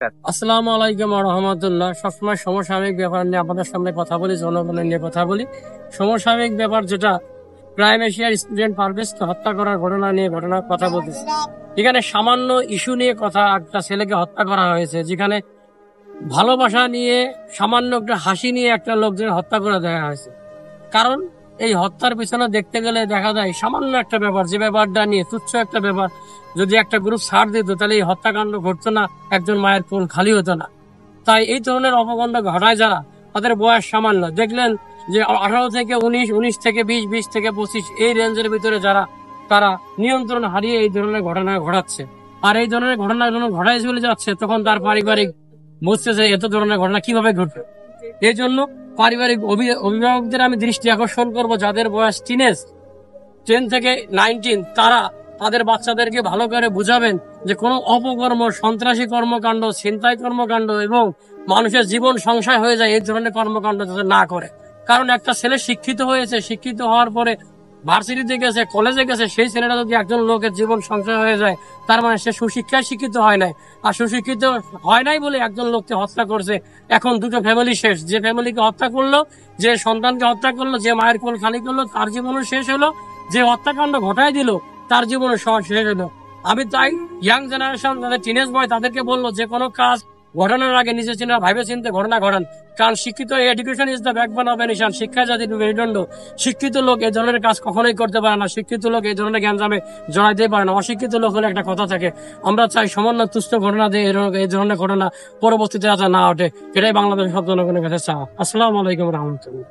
আসসালামু আলাইকুম রহমতুল্লাহ। সবসময় সমসাময়িক ব্যাপার নিয়ে আপনাদের সামনে কথা বলি, জনগণের নিয়ে কথা বলি। সমসাময়িক ব্যাপার যেটা প্রাইম এশিয়ার স্টুডেন্ট পারভেজকে হত্যা করার ঘটনা নিয়ে ঘটনার কথা বলতেছি। এখানে সামান্য ইস্যু নিয়ে কথা, একটা ছেলেকে হত্যা করা হয়েছে, যেখানে ভালোবাসা নিয়ে সামান্য একটা হাসি নিয়ে একটা লোকদের হত্যা করে দেওয়া হয়েছে। কারণ এই হত্যার পিছনে দেখতে গেলে দেখা যায় সামান্য একটা ব্যাপার, যে ব্যাপারটা নিয়ে তুচ্ছ একটা ব্যাপার যদি একটা গ্রুপ ছাড় দিত তাহলে এই হত্যাকাণ্ড ঘটতো না, একজন মায়ের কোল খালি হতো না। তাই এই ধরনের অপকাণ্ড ঘটায় যারা, তাদের বয়স সামান্য, দেখলেন যে 18 থেকে 19, 19 থেকে 20, 20 থেকে 25 এই রেঞ্জের ভিতরে যারা, তারা নিয়ন্ত্রণ হারিয়ে এই ধরনের ঘটনা ঘটাচ্ছে। আর এই ধরনের ঘটনা যখন ঘটায় চলে যাচ্ছে, তখন তার পারিবারিক বুঝতেছে এত ধরনের ঘটনা কিভাবে ঘটবে। এই জন্য পারিবারিক অভিভাবকদের আমি দৃষ্টি আকর্ষণ করব, যাদের বয়স টিনেজ 10 থেকে 19, তারা তাদের বাচ্চাদেরকে ভালো করে বুঝাবেন যে কোনো অপকর্ম, সন্ত্রাসী কর্মকাণ্ড, ছিনতাই কর্মকাণ্ড এবং মানুষের জীবন সংশয় হয়ে যায় এই ধরনের কর্মকাণ্ড যাতে না করে। কারণ একটা ছেলে শিক্ষিত হয়েছে, শিক্ষিত হওয়ার পরে ভার্সিটিতে গেছে, কলেজে গেছে, সেই ছেলেটা যদি একজন লোকের জীবন সংশয় হয়ে যায়, তার মানে সে সুশিক্ষায় শিক্ষিত হয় নাই। আর সুশিক্ষিত হয় নাই বলে একজন লোককে হত্যা করছে। এখন দুটো ফ্যামিলি শেষ। যে ফ্যামিলিকে হত্যা করলো, যে সন্তানকে হত্যা করলো, যে মায়ের কোল খালি করলো, তার জীবনও শেষ হলো। যে হত্যাকাণ্ড ঘটায় দিল, তার জীবনে সব শেষ হলো। আমি তাই ইয়াং জেনারেশন, যাদের টিনেজ বয়, তাদেরকে বললো যে কোনো কাজ ঘটানোর আগে নিজে চিন্তা ভাইবে চিন্তে ঘটনা ঘটান। কারণ শিক্ষিত, education is the backbone of a nation. শিক্ষা জাতির মেরুদণ্ড। শিক্ষিত লোক এই ধরনের কাজ কখনোই করতে পারে না। শিক্ষিত লোক এই ধরনের গ্যাঞ্জামে জড়াইতে পারে না। অশিক্ষিত লোক হলে একটা কথা থাকে। আমরা চাই সামান্য তুচ্ছ ঘটনা দিয়ে এই ধরনের ঘটনা পরবর্তীতে যাতে না ওঠে, এটাই বাংলাদেশের সব জনগণের কাছে চাওয়া। আসসালামু আলাইকুম রহমতুল্লাহ।